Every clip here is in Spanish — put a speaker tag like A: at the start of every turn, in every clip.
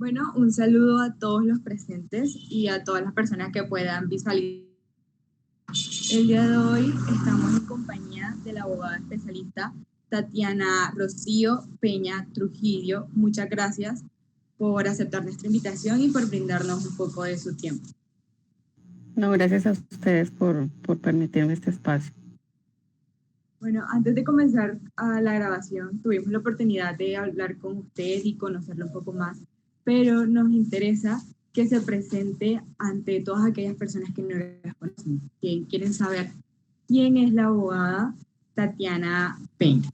A: Bueno, un saludo a todos los presentes y a todas las personas que puedan visualizar. El día de hoy estamos en compañía de la abogada especialista Tatiana Rocío Peña Trujillo. Muchas gracias por aceptar nuestra invitación y por brindarnos un poco de su tiempo.
B: No, gracias a ustedes por permitirme este espacio.
A: Bueno, antes de comenzar la grabación, tuvimos la oportunidad de hablar con usted y conocerlo un poco más, pero nos interesa que se presente ante todas aquellas personas que no la conocen, que quieren saber quién es la abogada Tatiana Peña.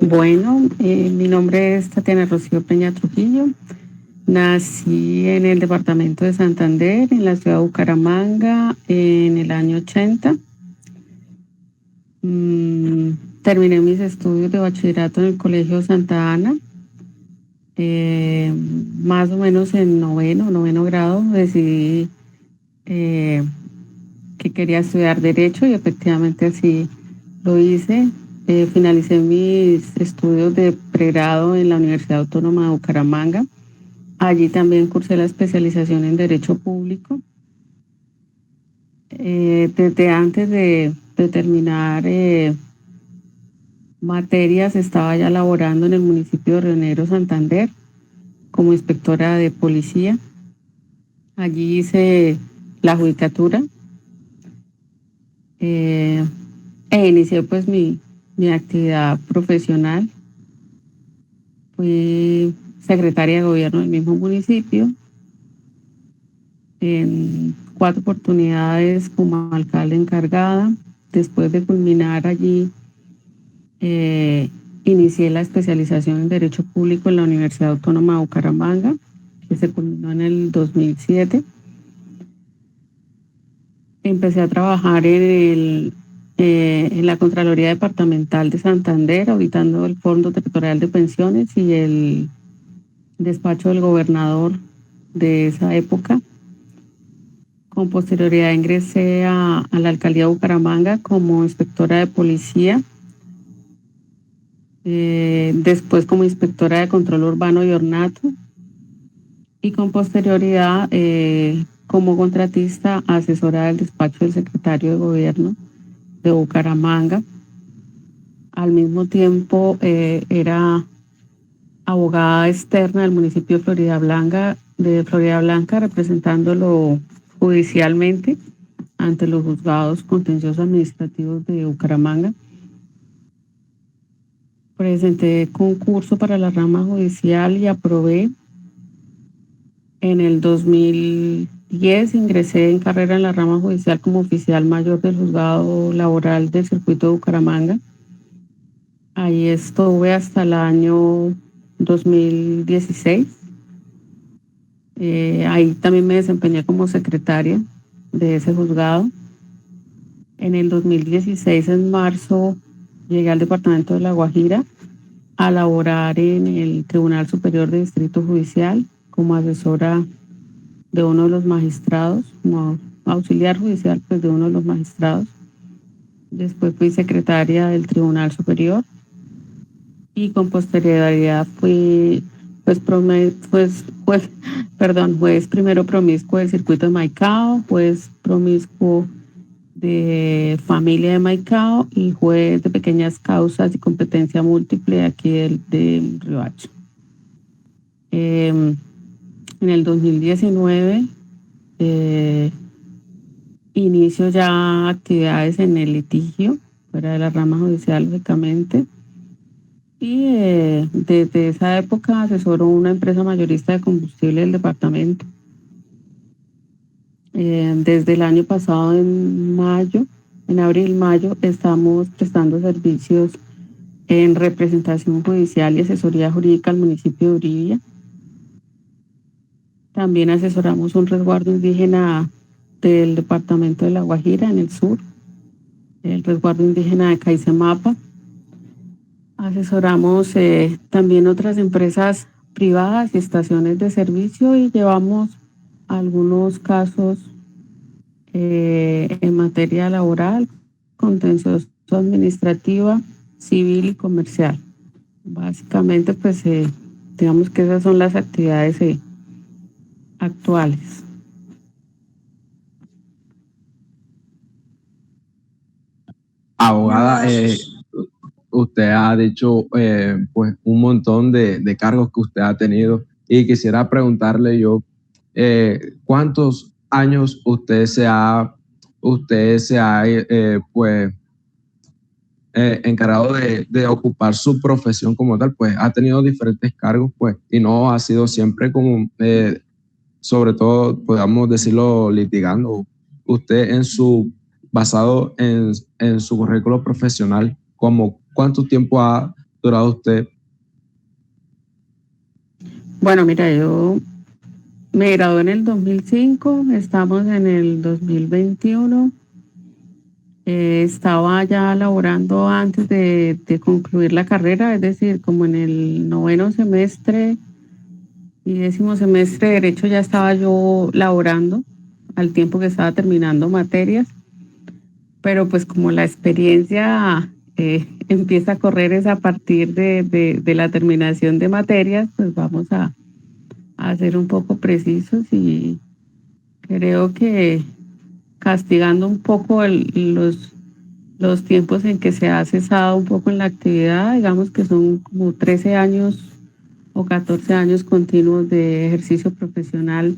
B: Bueno, mi nombre es Tatiana Rocío Peña Trujillo. Nací en el departamento de Santander, en la ciudad de Bucaramanga, en el año 80. Terminé mis estudios de bachillerato en el Colegio Santa Ana. Más o menos en noveno grado, decidí que quería estudiar Derecho y efectivamente así lo hice. Finalicé mis estudios de pregrado en la Universidad Autónoma de Bucaramanga. Allí también cursé la especialización en Derecho Público. Desde antes de terminar materias, estaba ya laborando en el municipio de Río Negro, Santander, como inspectora de policía. Allí hice la judicatura e inicié pues mi actividad profesional. Fui secretaria de gobierno del mismo municipio, en 4 oportunidades como alcalde encargada. Después de culminar allí, inicié la especialización en Derecho Público en la Universidad Autónoma de Bucaramanga, que se culminó en el 2007. Empecé a trabajar en la Contraloría Departamental de Santander, auditando el Fondo Territorial de Pensiones y el despacho del gobernador de esa época. Con posterioridad ingresé a la alcaldía de Bucaramanga como inspectora de policía, después como inspectora de control urbano y ornato, y con posterioridad como contratista asesora del despacho del secretario de gobierno de Bucaramanga. Al mismo tiempo era abogada externa del municipio de Florida Blanca, representándolo judicialmente ante los juzgados contenciosos administrativos de Bucaramanga. Presenté concurso para la rama judicial y aprobé. En el 2010 ingresé en carrera en la rama judicial como oficial mayor del juzgado laboral del circuito de Bucaramanga. Ahí estuve hasta el año 2016. Ahí también me desempeñé como secretaria de ese juzgado. En el 2016, en marzo, llegué al departamento de La Guajira a laborar en el Tribunal Superior de Distrito Judicial como asesora de uno de los magistrados, como auxiliar judicial pues, de uno de los magistrados. Después fui secretaria del Tribunal Superior y con posterioridad fui juez primero promiscuo del circuito de Maicao, juez promiscuo de familia de Maicao y juez de pequeñas causas y competencia múltiple aquí del Riohacho. En el 2019 inicio ya actividades en el litigio, fuera de la rama judicial, lógicamente. Y desde esa época asesoro una empresa mayorista de combustible del departamento. Desde el año pasado, en abril-mayo, estamos prestando servicios en representación judicial y asesoría jurídica al municipio de Uribia. También asesoramos un resguardo indígena del departamento de La Guajira, en el sur, el resguardo indígena de Caisemapa. Asesoramos también otras empresas privadas y estaciones de servicio y llevamos algunos casos en materia laboral, contencioso administrativa, civil y comercial. Básicamente, pues Digamos que esas son las actividades actuales.
C: Abogada, usted ha dicho pues un montón de cargos que usted ha tenido y quisiera preguntarle yo, ¿cuántos años usted se ha pues encargado de ocupar su profesión como tal? Pues ha tenido diferentes cargos, pues, y no ha sido siempre como, sobre todo, podamos decirlo, litigando. Usted basado en su currículo profesional, como ¿cuánto tiempo ha durado usted?
B: Bueno, mira, yo me gradué en el 2005, estamos en el 2021. Estaba ya laborando antes de concluir la carrera, es decir, como en el 9º semestre y 10º semestre de Derecho ya estaba yo laborando al tiempo que estaba terminando materias, pero pues como la experiencia empieza a correr es a partir de la terminación de materias, pues vamos a ser un poco precisos y creo que castigando un poco los tiempos en que se ha cesado un poco en la actividad, digamos que son como 13 años o 14 años continuos de ejercicio profesional,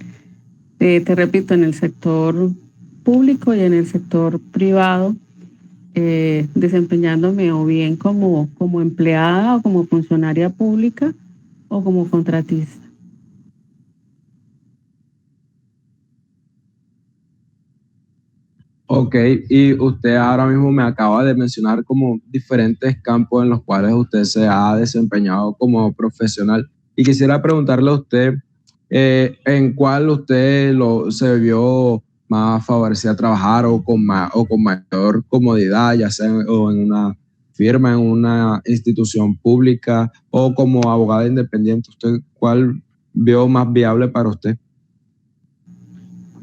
B: te repito, en el sector público y en el sector privado, desempeñándome o bien como empleada o como funcionaria pública o como contratista.
C: Ok, y usted ahora mismo me acaba de mencionar como diferentes campos en los cuales usted se ha desempeñado como profesional. Y quisiera preguntarle a usted, ¿en cuál usted se vio más favorecido a trabajar o con mayor comodidad, ya sea o en una firma, en una institución pública o como abogada independiente? ¿Usted cuál vio más viable para usted?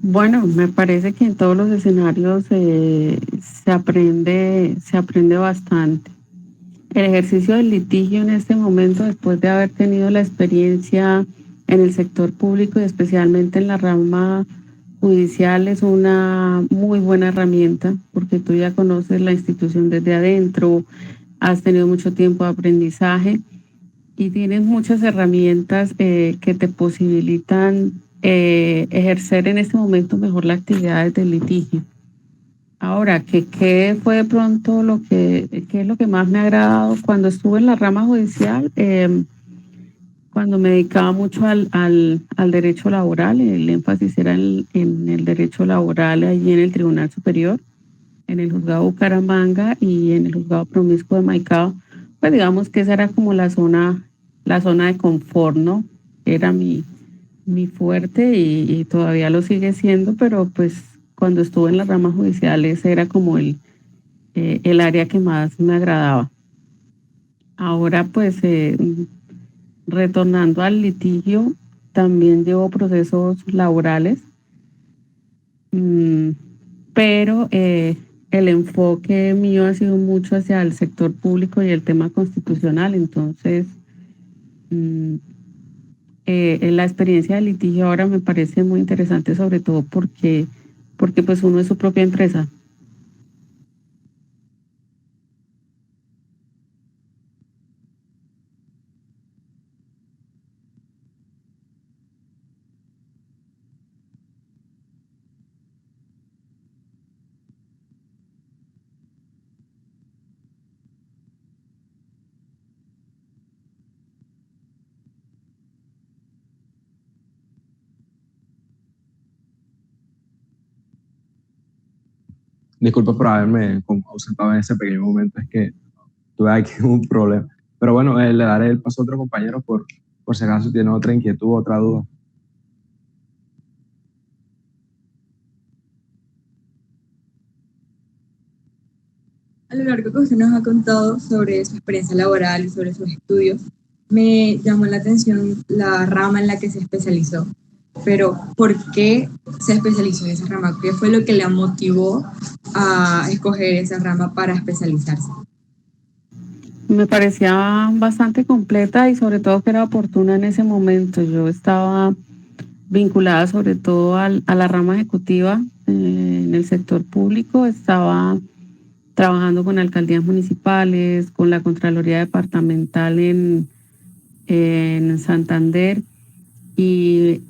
B: Bueno, me parece que en todos los escenarios se aprende bastante. El ejercicio del litigio en este momento, después de haber tenido la experiencia en el sector público y especialmente en la rama judicial, es una muy buena herramienta porque tú ya conoces la institución desde adentro, has tenido mucho tiempo de aprendizaje y tienes muchas herramientas que te posibilitan ejercer en este momento mejor la actividad del litigio. Ahora, ¿qué fue de pronto qué es lo que más me ha agradado cuando estuve en la rama judicial? Cuando me dedicaba mucho al derecho laboral, el énfasis era en el derecho laboral allí en el Tribunal Superior, en el juzgado Bucaramanga y en el juzgado promiscuo de Maicao. Pues digamos que esa era como la zona de confort, ¿no? Era mi fuerte y todavía lo sigue siendo, pero pues cuando estuve en las ramas judiciales era como el área que más me agradaba. Ahora pues retornando al litigio, también llevo procesos laborales, pero el enfoque mío ha sido mucho hacia el sector público y el tema constitucional, entonces la experiencia de litigio ahora me parece muy interesante, sobre todo porque pues uno es su propia empresa.
C: Disculpe por haberme ausentado en ese pequeño momento, es que tuve aquí un problema. Pero bueno, le daré el paso a otro compañero por si acaso tiene otra inquietud, otra duda.
A: A lo largo que usted nos ha contado sobre su experiencia laboral y sobre sus estudios, me llamó la atención la rama en la que se especializó. Pero, ¿por qué se especializó en esa rama? ¿Qué fue lo que la motivó a escoger esa rama para especializarse?
B: Me parecía bastante completa y sobre todo que era oportuna en ese momento. Yo estaba vinculada sobre todo a la rama ejecutiva en el sector público, estaba trabajando con alcaldías municipales, con la Contraloría Departamental en Santander, y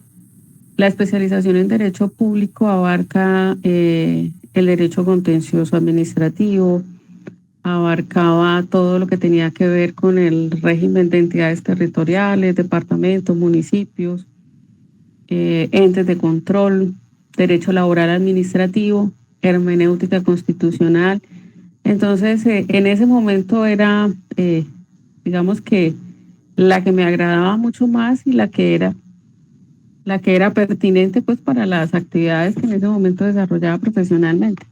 B: la especialización en Derecho Público abarca el derecho contencioso administrativo, abarcaba todo lo que tenía que ver con el régimen de entidades territoriales, departamentos, municipios, entes de control, derecho laboral administrativo, hermenéutica constitucional. Entonces, en ese momento era, digamos que la que me agradaba mucho más y la que era pertinente pues para las actividades que en ese momento desarrollaba profesionalmente.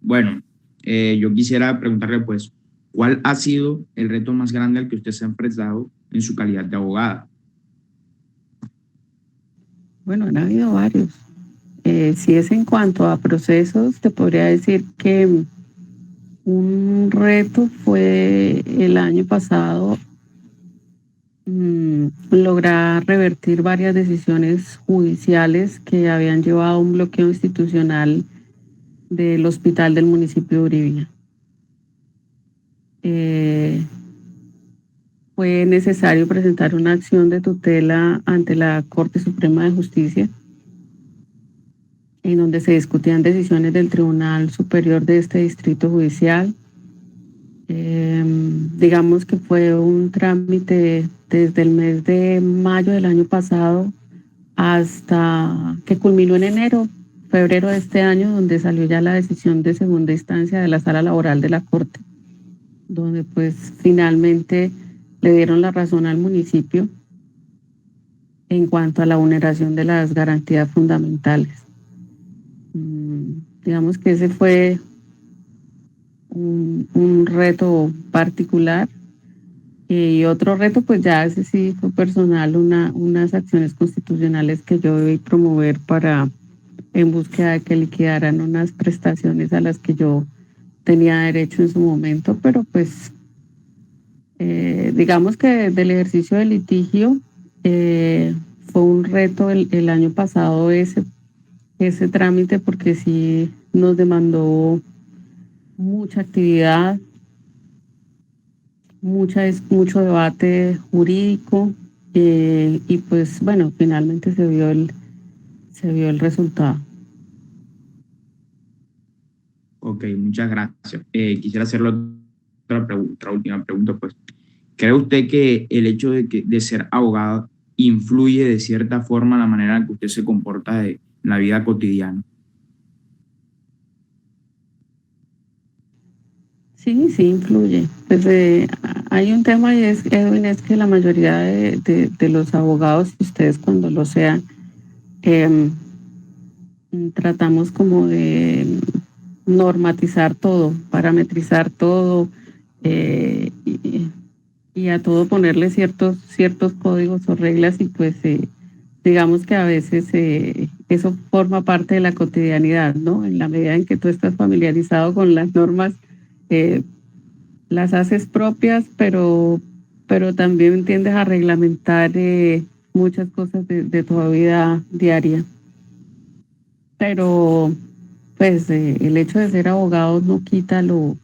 D: Bueno, yo quisiera preguntarle, pues, ¿cuál ha sido el reto más grande al que usted se ha enfrentado en su calidad de abogada?
B: Bueno, han habido varios. Si es en cuanto a procesos, te podría decir que un reto fue el año pasado lograr revertir varias decisiones judiciales que habían llevado a un bloqueo institucional del hospital del municipio de Uribia. Fue necesario presentar una acción de tutela ante la Corte Suprema de Justicia, en donde se discutían decisiones del Tribunal Superior de este distrito judicial. Digamos que fue un trámite desde el mes de mayo del año pasado hasta que culminó en febrero de este año, donde salió ya la decisión de segunda instancia de la Sala Laboral de la Corte, donde pues finalmente le dieron la razón al municipio en cuanto a la vulneración de las garantías fundamentales. Digamos que ese fue un reto particular. Y otro reto, pues ya ese sí fue personal, unas acciones constitucionales que yo debí promover en búsqueda de que liquidaran unas prestaciones a las que yo tenía derecho en su momento, pero pues digamos que del ejercicio del litigio fue un reto el año pasado ese trámite, porque sí nos demandó mucha actividad, mucho debate jurídico, y pues bueno, finalmente se vio el resultado.
D: Ok, muchas gracias. Quisiera hacerle otra última pregunta, pues. ¿Cree usted que el hecho de ser abogada influye de cierta forma en la manera en que usted se comporta en la vida cotidiana?
B: Sí, sí influye. Pues hay un tema, y Edwin, es que la mayoría de los abogados, y ustedes cuando lo sean, tratamos como de normatizar todo, parametrizar todo, y a todo ponerle ciertos códigos o reglas, y pues digamos que a veces eso forma parte de la cotidianidad, ¿no? En la medida en que tú estás familiarizado con las normas, las haces propias, pero también tiendes a reglamentar muchas cosas de tu vida diaria. Pero pues el hecho de ser abogados no quita lo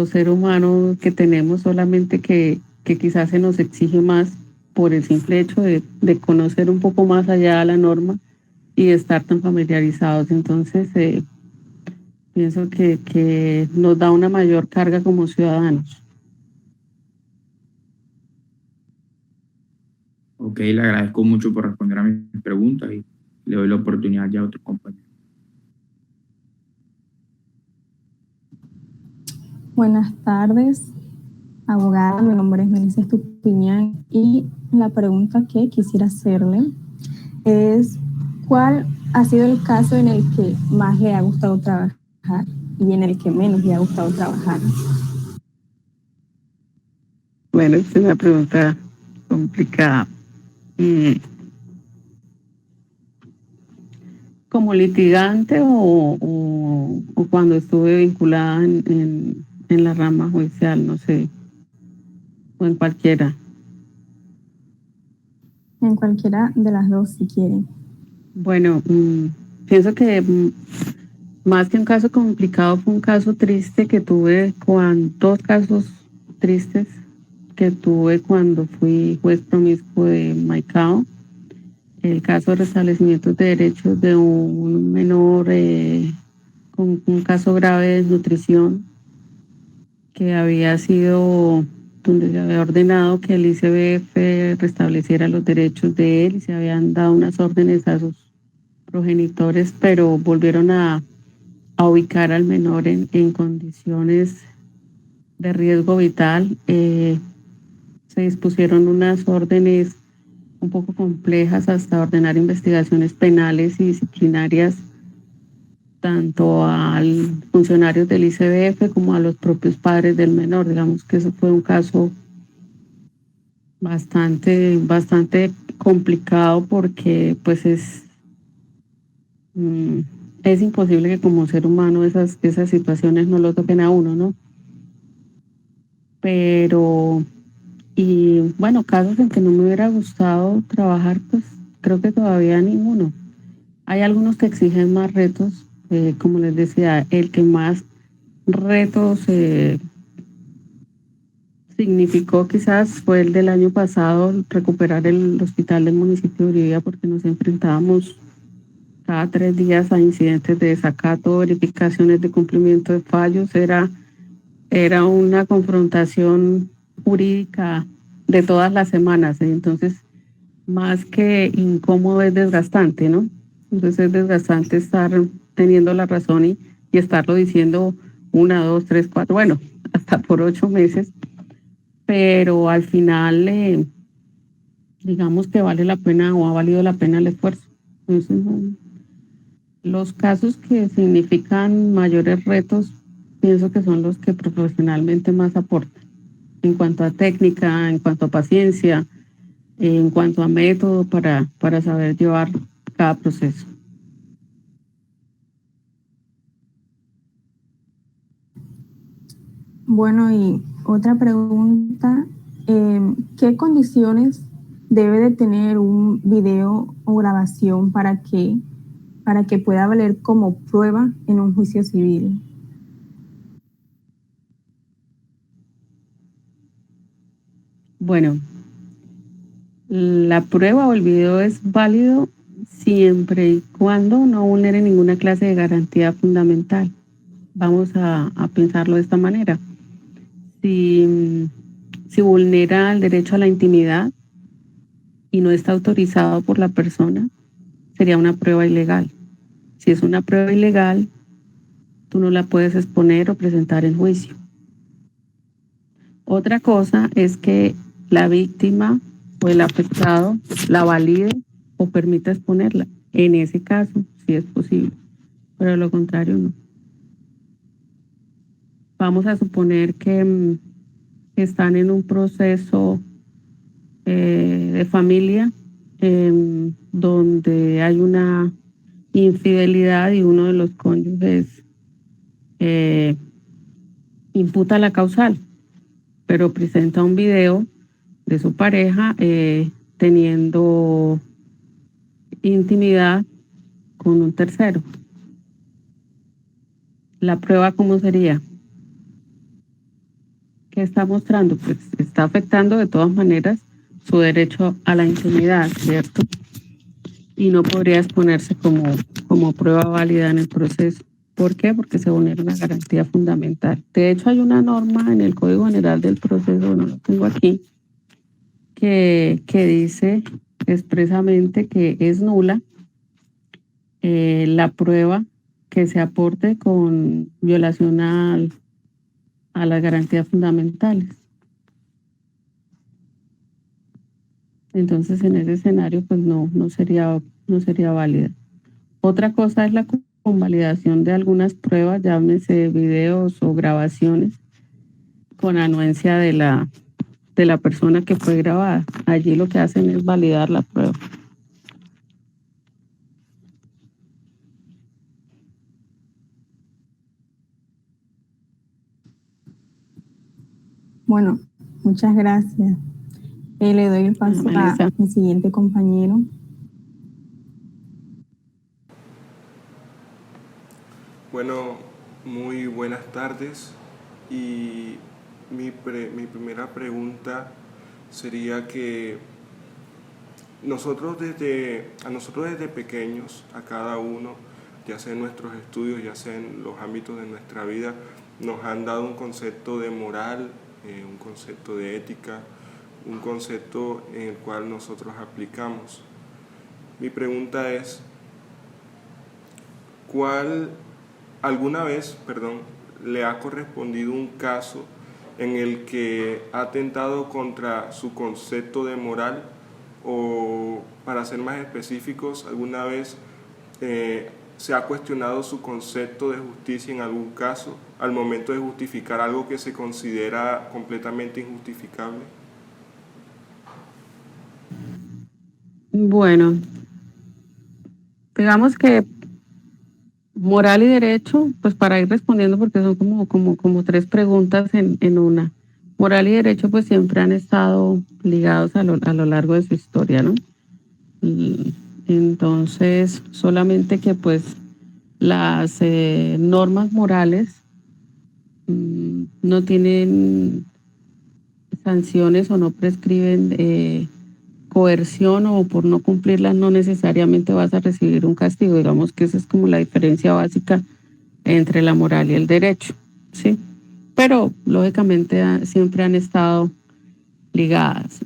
B: ser humano que tenemos, solamente que quizás se nos exige más por el simple hecho de conocer un poco más allá de la norma y de estar tan familiarizados. Entonces pienso que nos da una mayor carga como ciudadanos.
D: Ok, le agradezco mucho por responder a mis preguntas y le doy la oportunidad ya a otros compañeros.
E: Buenas tardes, abogada. Mi nombre es Melissa Estupiñán y la pregunta que quisiera hacerle es: ¿cuál ha sido el caso en el que más le ha gustado trabajar y en el que menos le ha gustado trabajar?
B: Bueno, es una pregunta complicada. como litigante o cuando estuve vinculada en la rama judicial, no sé, o en cualquiera.
E: En cualquiera de las dos, si quieren.
B: Bueno, pienso que más que un caso complicado, fue un caso triste que tuve dos casos tristes que tuve cuando fui juez promiscuo de Maicao. El caso de restablecimiento de derechos de un menor con un caso grave de desnutrición que había sido, donde se había ordenado que el ICBF restableciera los derechos de él y se habían dado unas órdenes a sus progenitores, pero volvieron a ubicar al menor en condiciones de riesgo vital. Se dispusieron unas órdenes un poco complejas hasta ordenar investigaciones penales y disciplinarias tanto al funcionarios del ICBF como a los propios padres del menor. Digamos que eso fue un caso bastante complicado porque pues es imposible que como ser humano esas situaciones no lo toquen a uno, ¿no? Pero, y bueno, casos en que no me hubiera gustado trabajar, pues creo que todavía ninguno. Hay algunos que exigen más retos, como les decía, el que más retos significó quizás fue el del año pasado, recuperar el hospital del municipio de Uribia, porque nos enfrentábamos cada 3 días a incidentes de desacato, verificaciones de cumplimiento de fallos. Era una confrontación jurídica de todas las semanas, entonces más que incómodo es desgastante, ¿no? Entonces es desgastante estar teniendo la razón y estarlo diciendo 1, 2, 3, 4, bueno, hasta por 8 meses, pero al final digamos que vale la pena o ha valido la pena el esfuerzo. Entonces, los casos que significan mayores retos, pienso que son los que profesionalmente más aportan, en cuanto a técnica, en cuanto a paciencia, en cuanto a método para saber llevar cada proceso.
E: Bueno, y otra pregunta, ¿qué condiciones debe de tener un video o grabación para que pueda valer como prueba en un juicio civil?
B: Bueno, la prueba o el video es válido siempre y cuando no vulnere ninguna clase de garantía fundamental. Vamos a pensarlo de esta manera. Si vulnera el derecho a la intimidad y no está autorizado por la persona, sería una prueba ilegal. Si es una prueba ilegal, tú no la puedes exponer o presentar en juicio. Otra cosa es que la víctima o el afectado la valide o permita exponerla. En ese caso, sí es posible, pero de lo contrario no. Vamos a suponer que están en un proceso de familia donde hay una infidelidad y uno de los cónyuges imputa la causal, pero presenta un video de su pareja teniendo intimidad con un tercero. ¿La prueba cómo sería? ¿Qué está mostrando? Pues está afectando de todas maneras su derecho a la intimidad, ¿cierto? Y no podría exponerse como prueba válida en el proceso. ¿Por qué? Porque se vulnera una garantía fundamental. De hecho, hay una norma en el Código General del Proceso, no lo tengo aquí, que dice expresamente que es nula la prueba que se aporte con violación a las garantías fundamentales. Entonces, en ese escenario, pues no sería válida. Otra cosa es la convalidación de algunas pruebas, llámese videos o grabaciones, con anuencia de la persona que fue grabada. Allí lo que hacen es validar la prueba.
E: Bueno, muchas gracias. Le doy el paso a
B: Vanessa.
E: mi siguiente compañero.
F: Bueno, muy buenas tardes y mi primera pregunta sería que nosotros desde pequeños, a cada uno, ya sea en nuestros estudios, ya sea en los ámbitos de nuestra vida, nos han dado un concepto de moral, un concepto de ética, un concepto en el cual nosotros aplicamos. Mi pregunta es, ¿alguna vez, le ha correspondido un caso en el que ha atentado contra su concepto de moral? O, para ser más específicos, ¿alguna vez se ha cuestionado su concepto de justicia en algún caso al momento de justificar algo que se considera completamente injustificable?
B: Bueno, digamos que moral y derecho, pues para ir respondiendo, porque son como tres preguntas en una. Moral y derecho pues siempre han estado ligados a lo largo de su historia, ¿no? Y entonces, solamente que pues las normas morales no tienen sanciones o no prescriben coerción, o por no cumplirlas no necesariamente vas a recibir un castigo. Digamos que esa es como la diferencia básica entre la moral y el derecho, ¿sí? Pero lógicamente siempre han estado ligadas.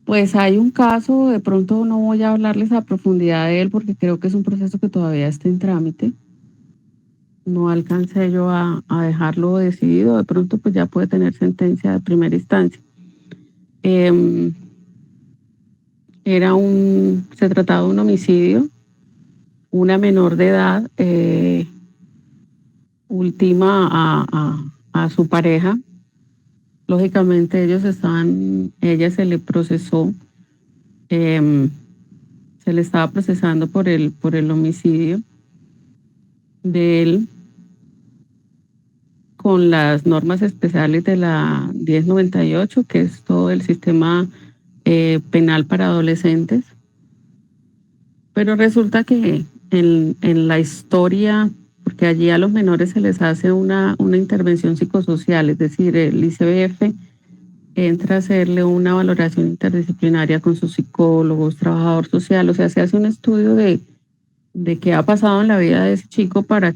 B: Pues hay un caso, de pronto no voy a hablarles a profundidad de él porque creo que es un proceso que todavía está en trámite. No alcancé yo a dejarlo decidido, de pronto pues ya puede tener sentencia de primera instancia. Se trataba de un homicidio, una menor de edad ultima a su pareja. Lógicamente ella se le procesó, se le estaba procesando por el homicidio de él con las normas especiales de la 1098, que es todo el sistema penal para adolescentes. Pero resulta que en la historia, porque allí a los menores se les hace una intervención psicosocial, es decir, el ICBF entra a hacerle una valoración interdisciplinaria con sus psicólogos, trabajador social, o sea, se hace un estudio de qué ha pasado en la vida de ese chico para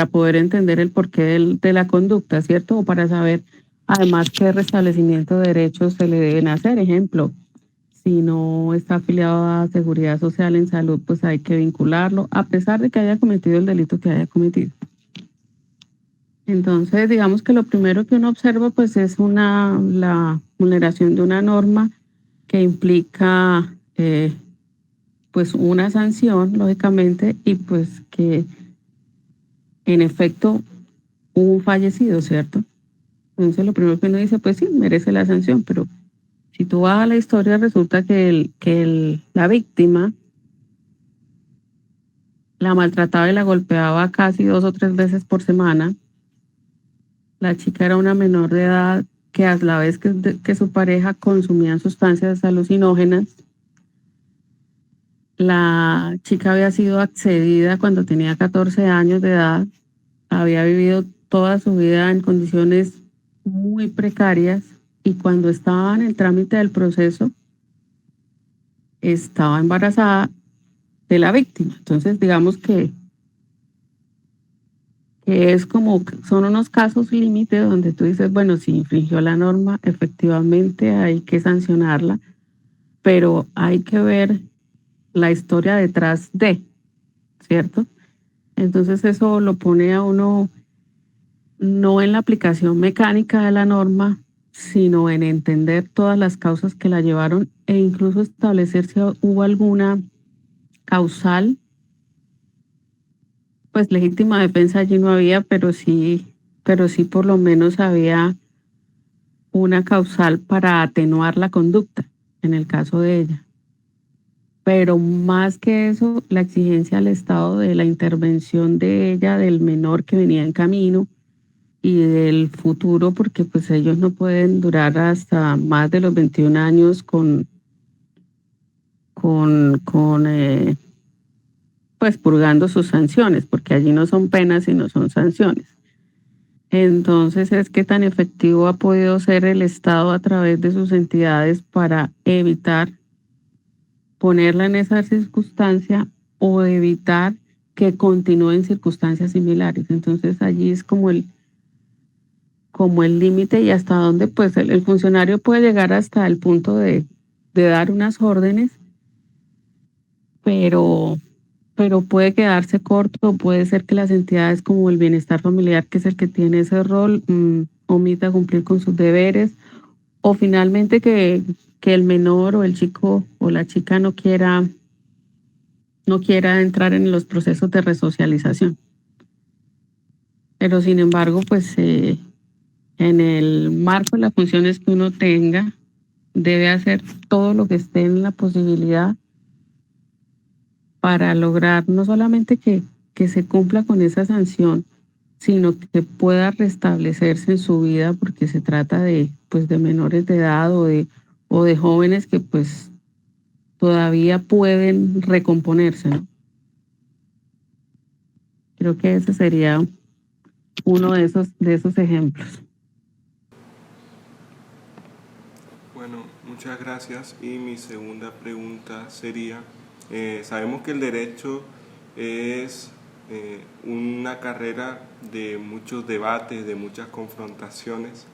B: poder entender el porqué de la conducta, ¿cierto? O para saber además qué restablecimiento de derechos se le deben hacer. Ejemplo, si no está afiliado a Seguridad Social en salud, pues hay que vincularlo, a pesar de que haya cometido el delito que haya cometido. Entonces, digamos que lo primero que uno observa pues es la vulneración de una norma que implica pues una sanción, lógicamente, y pues que en efecto hubo un fallecido, ¿cierto? Entonces lo primero que uno dice, pues sí, merece la sanción, pero si tú vas a la historia, resulta que la víctima la maltrataba y la golpeaba casi 2 o 3 veces por semana. La chica era una menor de edad que a la vez que su pareja consumían sustancias alucinógenas. La chica había sido accedida cuando tenía 14 años de edad, había vivido toda su vida en condiciones muy precarias y cuando estaba en el trámite del proceso estaba embarazada de la víctima. Entonces digamos que son unos casos límite donde tú dices, bueno, si infringió la norma, efectivamente hay que sancionarla, pero hay que ver la historia detrás de, ¿cierto? Entonces eso lo pone a uno no en la aplicación mecánica de la norma, sino en entender todas las causas que la llevaron e incluso establecer si hubo alguna causal. Pues legítima defensa allí no había, pero sí por lo menos había una causal para atenuar la conducta en el caso de ella. pero más que eso, la exigencia al Estado de la intervención de ella, del menor que venía en camino y del futuro, porque pues ellos no pueden durar hasta más de los 21 años con pues purgando sus sanciones, porque allí no son penas sino son sanciones. Entonces, es que tan efectivo ha podido ser el Estado a través de sus entidades para evitar ponerla en esa circunstancia o evitar que continúe en circunstancias similares. Entonces, allí es como el límite y hasta dónde pues el funcionario puede llegar hasta el punto de dar unas órdenes, pero puede quedarse corto, puede ser que las entidades como el bienestar familiar, que es el que tiene ese rol, omita cumplir con sus deberes, o finalmente que el menor o el chico o la chica no quiera entrar en los procesos de resocialización. Pero sin embargo, pues en el marco de las funciones que uno tenga, debe hacer todo lo que esté en la posibilidad para lograr no solamente que se cumpla con esa sanción, sino que pueda restablecerse en su vida, porque se trata de, pues, de menores de edad o de jóvenes que pues todavía pueden recomponerse, ¿no? Creo que ese sería uno de esos ejemplos.
F: Bueno, muchas gracias. Y mi segunda pregunta sería, sabemos que el derecho es una carrera de muchos debates, de muchas confrontaciones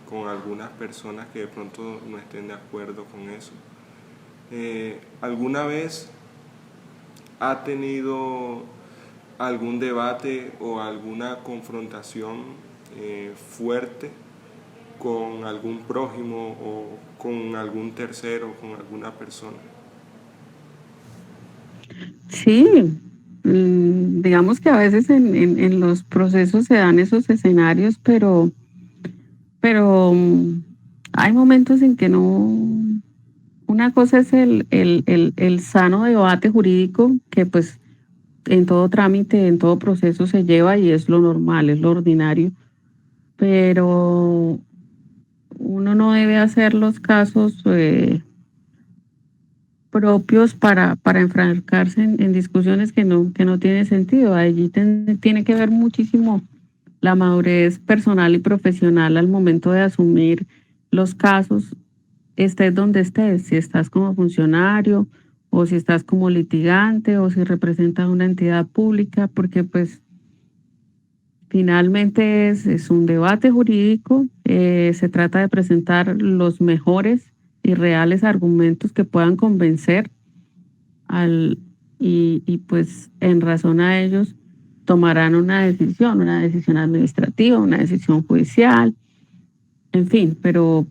F: con algunas personas que de pronto no estén de acuerdo con eso. ¿Alguna vez ha tenido algún debate o alguna confrontación fuerte con algún prójimo o con algún tercero, con alguna persona?
B: Sí, digamos que a veces en los procesos se dan esos escenarios, pero hay momentos en que no. Una cosa es el sano debate jurídico que pues en todo trámite, en todo proceso se lleva y es lo normal, es lo ordinario, pero uno no debe hacer los casos propios para enfrascarse en discusiones que no tienen sentido. Allí tiene que ver muchísimo la madurez personal y profesional al momento de asumir los casos, estés donde estés, si estás como funcionario o si estás como litigante o si representas una entidad pública, porque pues finalmente es un debate jurídico, se trata de presentar los mejores y reales argumentos que puedan convencer al, y pues en razón a ellos tomarán una decisión administrativa, una decisión judicial, en fin, pero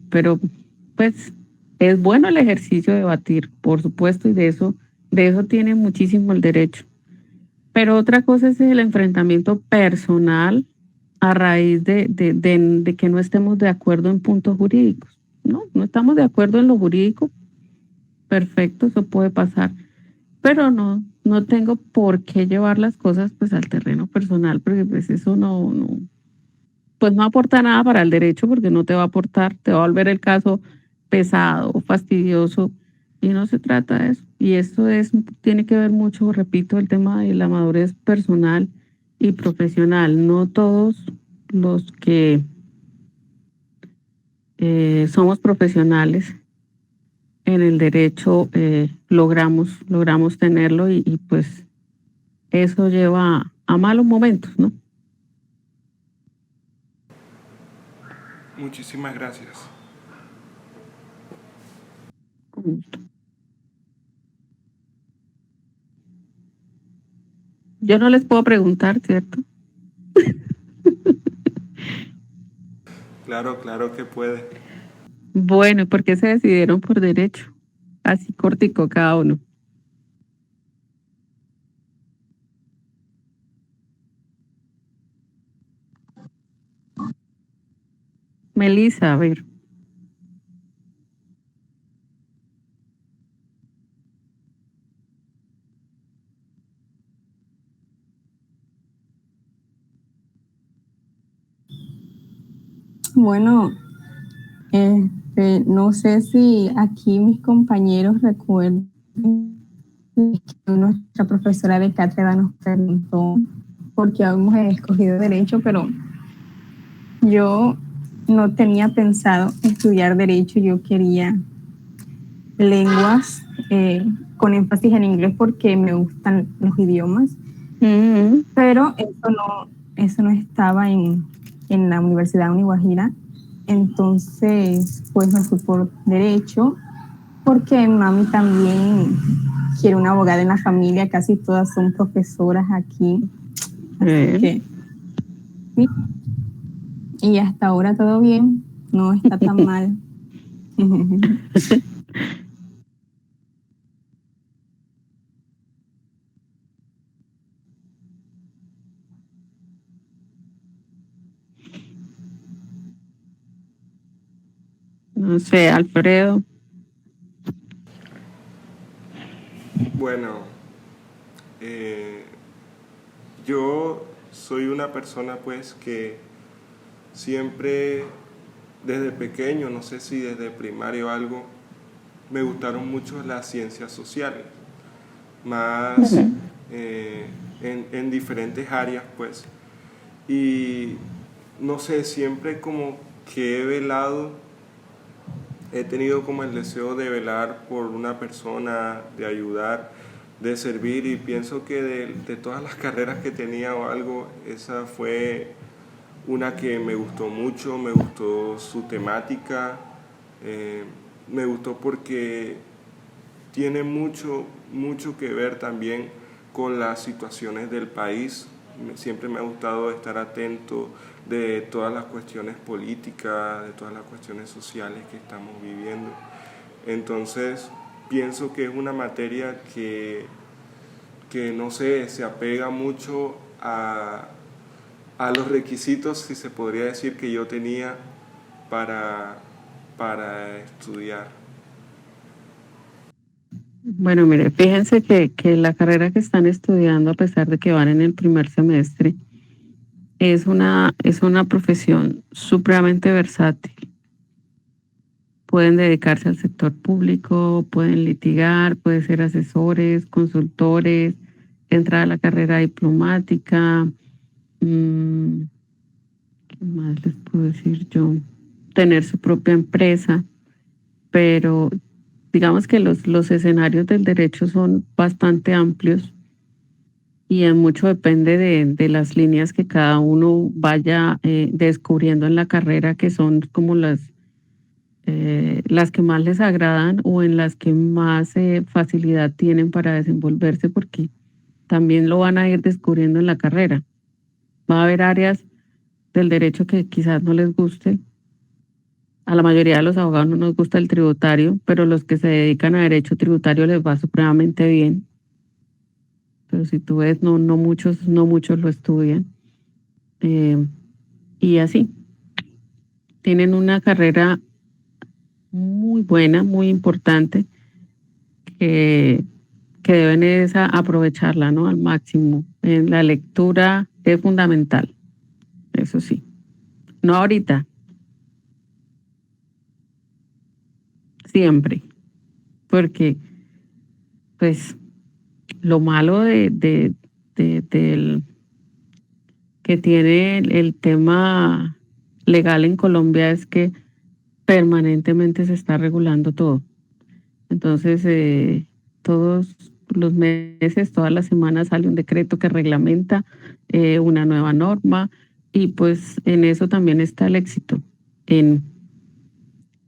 B: pues es bueno el ejercicio de debatir, por supuesto, y de eso tiene muchísimo el derecho. Pero otra cosa es el enfrentamiento personal a raíz de que no estemos de acuerdo en puntos jurídicos. No, no estamos de acuerdo en lo jurídico, perfecto, eso puede pasar, pero no tengo por qué llevar las cosas pues al terreno personal, porque pues eso pues no aporta nada para el derecho, porque no te va a aportar, te va a volver el caso pesado, fastidioso, y no se trata de eso. Y esto tiene que ver mucho, repito, el tema de la madurez personal y profesional. No todos los que somos profesionales en el derecho logramos tenerlo y pues eso lleva a malos momentos, ¿no?
F: Muchísimas gracias.
B: Con gusto. Yo no les puedo preguntar, ¿cierto?
F: Claro, claro que puede.
B: Bueno, ¿y por qué se decidieron por derecho? Así cortico cada uno. Melissa, a ver.
E: Bueno, no sé si aquí mis compañeros recuerdan que nuestra profesora de cátedra nos preguntó por qué habíamos escogido Derecho, pero yo no tenía pensado estudiar Derecho, yo quería lenguas, con énfasis en inglés porque me gustan los idiomas, pero eso no estaba en la Universidad Uniguajira. Entonces, pues me fui por Derecho, porque mami también quiere una abogada en la familia, casi todas son profesoras aquí. Así que, sí. Y hasta ahora todo bien, no está tan mal.
B: No sé, Alfredo.
F: Bueno, yo soy una persona pues que siempre desde pequeño, no sé si desde primario o algo, me gustaron mucho las ciencias sociales, más en diferentes áreas pues. Y no sé, siempre como que he tenido como el deseo de velar por una persona, de ayudar, de servir, y pienso que de todas las carreras que tenía o algo, esa fue una que me gustó mucho, me gustó su temática, me gustó porque tiene mucho que ver también con las situaciones del país. Siempre me ha gustado estar atento de todas las cuestiones políticas, de todas las cuestiones sociales que estamos viviendo. Entonces, pienso que es una materia que no sé, se apega mucho a los requisitos, si se podría decir, que yo tenía para estudiar.
B: Bueno, mire, fíjense que la carrera que están estudiando, a pesar de que van en el primer semestre, es una profesión supremamente versátil. Pueden dedicarse al sector público, pueden litigar, pueden ser asesores, consultores, entrar a la carrera diplomática. ¿Qué más les puedo decir yo? Tener su propia empresa, pero digamos que los escenarios del derecho son bastante amplios y en mucho depende de las líneas que cada uno vaya descubriendo en la carrera, que son como las que más les agradan o en las que más facilidad tienen para desenvolverse, porque también lo van a ir descubriendo en la carrera. Va a haber áreas del derecho que quizás no les guste. A la mayoría de los abogados no nos gusta el tributario, pero los que se dedican a derecho tributario les va supremamente bien. Pero si tú ves, no muchos lo estudian. Y así, tienen una carrera muy buena, muy importante, que deben aprovecharla, ¿no? Al máximo. En la lectura es fundamental, eso sí. No ahorita, siempre. Porque, pues, lo malo del que tiene el tema legal en Colombia es que permanentemente se está regulando todo. Entonces, todos los meses, todas las semanas sale un decreto que reglamenta una nueva norma, y pues en eso también está el éxito, en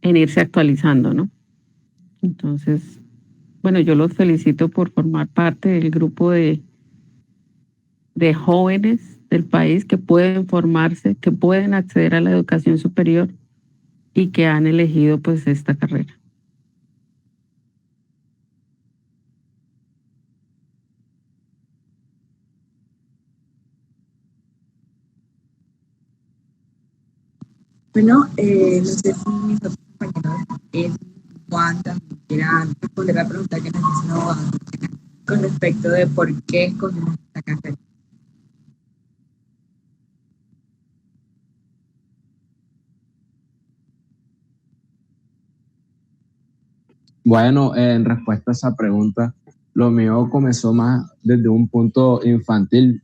B: irse actualizando, ¿no? Entonces, bueno, yo los felicito por formar parte del grupo de jóvenes del país que pueden formarse, que pueden acceder a la educación superior y que han elegido pues esta carrera.
A: Bueno, no sé si mis otros compañeros, Juan, también quieran responder la pregunta que nos hizo abogado con respecto de por qué escogimos esta carrera.
C: Bueno, en respuesta a esa pregunta, lo mío comenzó más desde un punto infantil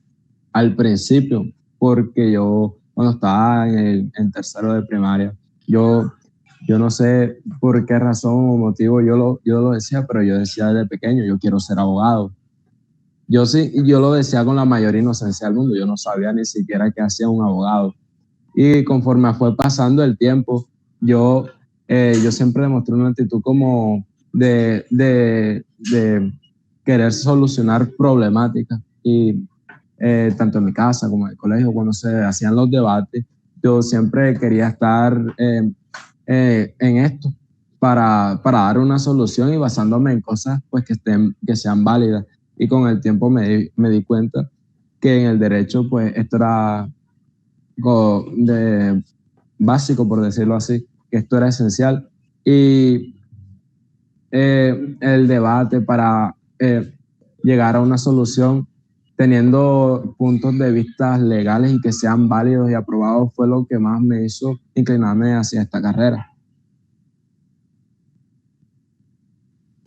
C: al principio, porque yo cuando estaba en tercero de primaria, yo, yo no sé por qué razón o motivo yo lo decía, pero yo decía desde pequeño, yo quiero ser abogado. Yo sí, yo lo decía con la mayor inocencia del mundo, yo no sabía ni siquiera qué hacía un abogado. Y conforme fue pasando el tiempo, yo, yo siempre demostré una actitud como de querer solucionar problemáticas. Y tanto en mi casa como en el colegio, cuando se hacían los debates, yo siempre quería estar en esto para dar una solución y basándome en cosas pues, que sean válidas. Y con el tiempo me di cuenta que en el derecho pues esto era de básico, por decirlo así, que esto era esencial. Y el debate para llegar a una solución teniendo puntos de vista legales y que sean válidos y aprobados fue lo que más me hizo inclinarme hacia esta carrera.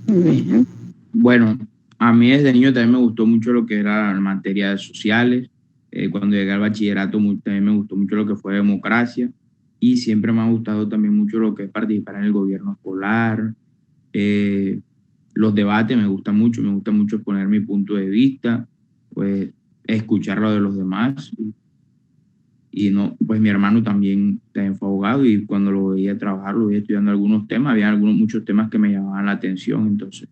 B: Bien.
D: Bueno, a mí desde niño también me gustó mucho lo que era la materia de sociales. Cuando llegué al bachillerato también me gustó mucho lo que fue democracia y siempre me ha gustado también mucho lo que es participar en el gobierno escolar. Eh, los debates me gusta mucho exponer mi punto de vista, pues escuchar lo de los demás. Y no, pues mi hermano también fue abogado y cuando lo veía trabajar, lo veía estudiando algunos temas, había muchos temas que me llamaban la atención, entonces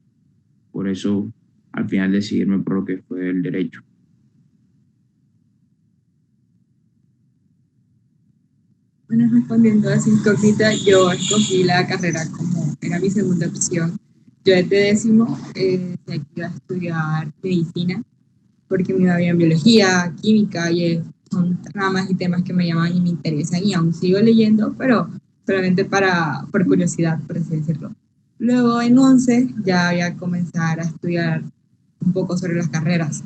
D: por eso al final decidirme por lo que fue el derecho.
A: Bueno, respondiendo a esa incógnita, yo escogí la carrera como era mi segunda opción. Yo desde décimo decía que iba a estudiar medicina porque me iba bien en biología, química y son ramas y temas que me llaman y me interesan y aún sigo leyendo, pero solamente por curiosidad, por así decirlo. Luego en 11 ya voy a comenzar a estudiar un poco sobre las carreras.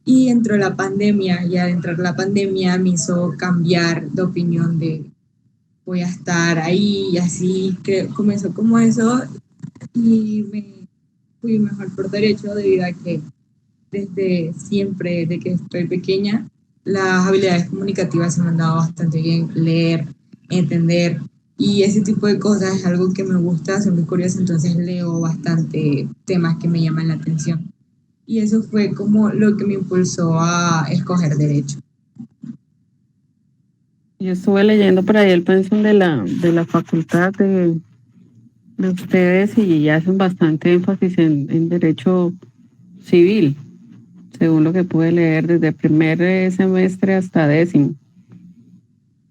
A: Y entró la pandemia y al entrar la pandemia me hizo cambiar de opinión de voy a estar ahí y así que comenzó como eso y me fui mejor por derecho debido a que desde siempre, desde que estoy pequeña, las habilidades comunicativas se me han dado bastante bien, leer, entender y ese tipo de cosas es algo que me gusta, soy muy curiosa, entonces leo bastante temas que me llaman la atención. Y eso fue como lo que me impulsó a escoger derecho.
B: Yo estuve leyendo por ahí el pensum de la facultad de ustedes y hacen bastante énfasis en derecho civil, según lo que pude leer desde primer semestre hasta décimo.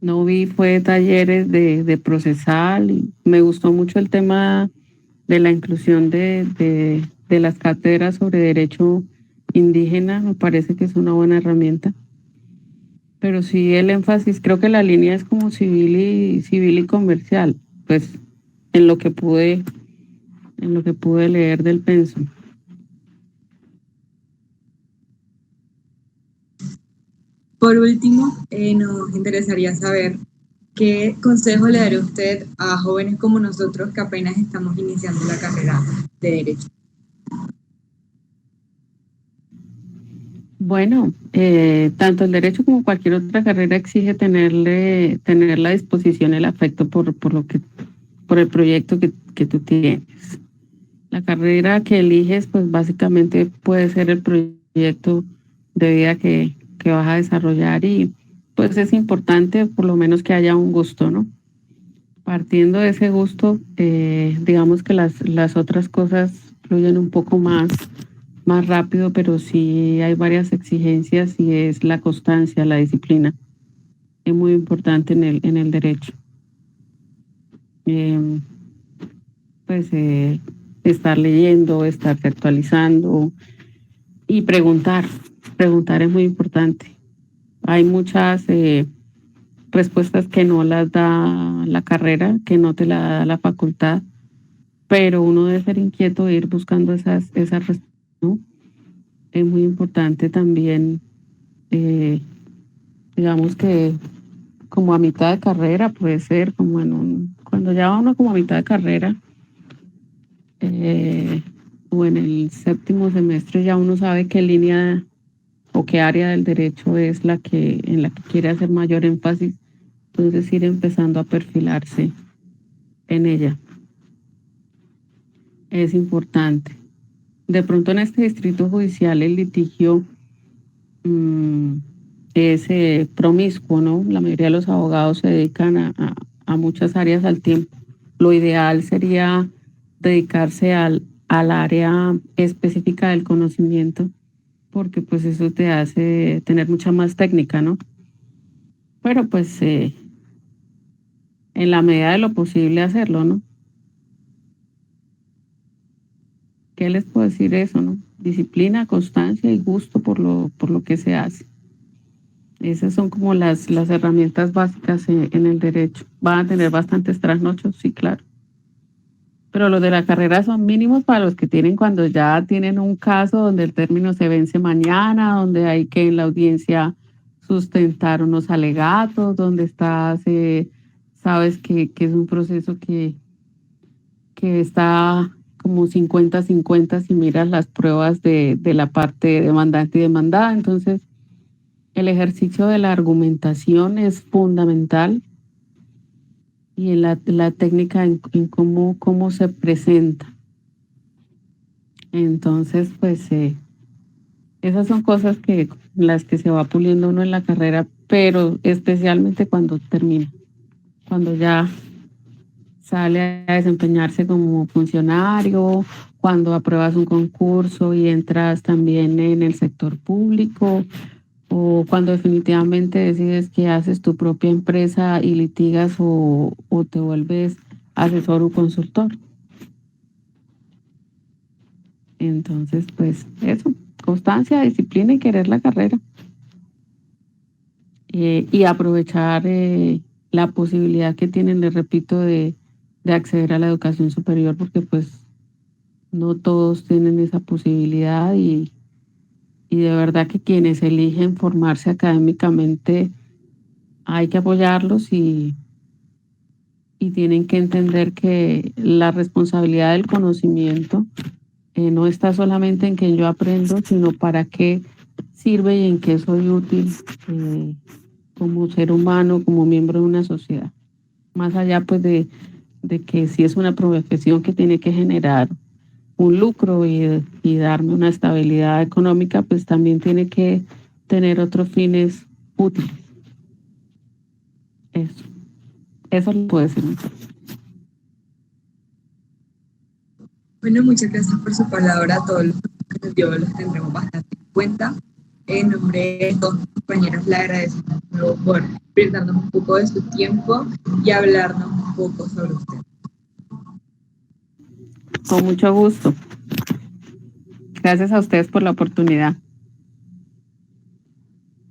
B: No vi, fue talleres de procesal y me gustó mucho el tema de la inclusión de las cátedras sobre derecho indígena, me parece que es una buena herramienta. Pero sí el énfasis, creo que la línea es como civil y comercial, pues en lo que pude leer del pensum.
A: Por último, nos interesaría saber qué consejo le daría usted a jóvenes como nosotros que apenas estamos iniciando la carrera de Derecho.
B: Bueno, tanto el derecho como cualquier otra carrera exige tener la disposición, el afecto por el proyecto que tú tienes. La carrera que eliges, pues básicamente puede ser el proyecto de vida que vas a desarrollar y pues es importante por lo menos que haya un gusto, ¿no? Partiendo de ese gusto, digamos que las otras cosas fluyen un poco más rápido, pero sí hay varias exigencias y es la constancia, la disciplina. Es muy importante en el derecho. Pues estar leyendo, estar actualizando y preguntar. Preguntar es muy importante. Hay muchas respuestas que no las da la carrera, que no te la da la facultad, pero uno debe ser inquieto de ir buscando esas respuestas, ¿no? Es muy importante también, digamos que como a mitad de carrera, puede ser como cuando ya va uno como a mitad de carrera, o en el séptimo semestre ya uno sabe qué línea o qué área del derecho es en la que quiere hacer mayor énfasis, entonces ir empezando a perfilarse en ella. Es importante. De pronto en este distrito judicial el litigio es promiscuo, ¿no? La mayoría de los abogados se dedican a muchas áreas al tiempo. Lo ideal sería dedicarse al área específica del conocimiento, porque pues eso te hace tener mucha más técnica, ¿no? Pero pues en la medida de lo posible hacerlo, ¿no? ¿Qué les puedo decir eso, no? Disciplina, constancia y gusto por lo que se hace. Esas son como las herramientas básicas en el derecho. Van a tener bastantes trasnochos, sí, claro. Pero los de la carrera son mínimos para los que tienen cuando ya tienen un caso donde el término se vence mañana, donde hay que en la audiencia sustentar unos alegatos, donde sabes que es un proceso que está como 50-50 si miras las pruebas de la parte demandante y demandada. Entonces, el ejercicio de la argumentación es fundamental y en la técnica en cómo se presenta. Entonces, pues, esas son cosas las que se va puliendo uno en la carrera, pero especialmente cuando termina, cuando ya sale a desempeñarse como funcionario, cuando apruebas un concurso y entras también en el sector público, o cuando definitivamente decides que haces tu propia empresa y litigas o te vuelves asesor o consultor. Entonces, pues eso, constancia, disciplina y querer la carrera. Y aprovechar la posibilidad que tienen, les repito, de acceder a la educación superior, porque pues no todos tienen esa posibilidad y de verdad que quienes eligen formarse académicamente hay que apoyarlos y tienen que entender que la responsabilidad del conocimiento no está solamente en que yo aprendo, sino para qué sirve y en qué soy útil como ser humano, como miembro de una sociedad. Más allá pues de que si es una profesión que tiene que generar un lucro y darme una estabilidad económica, pues también tiene que tener otros fines útiles. Eso lo puedo decir.
A: Bueno, muchas gracias por su palabra. Todos los que nos dio los tendremos bastante en cuenta. En nombre de todos mis compañeros, le agradecemos por brindarnos un poco de su tiempo y hablarnos un poco sobre usted.
B: Con mucho gusto. Gracias a ustedes por la oportunidad.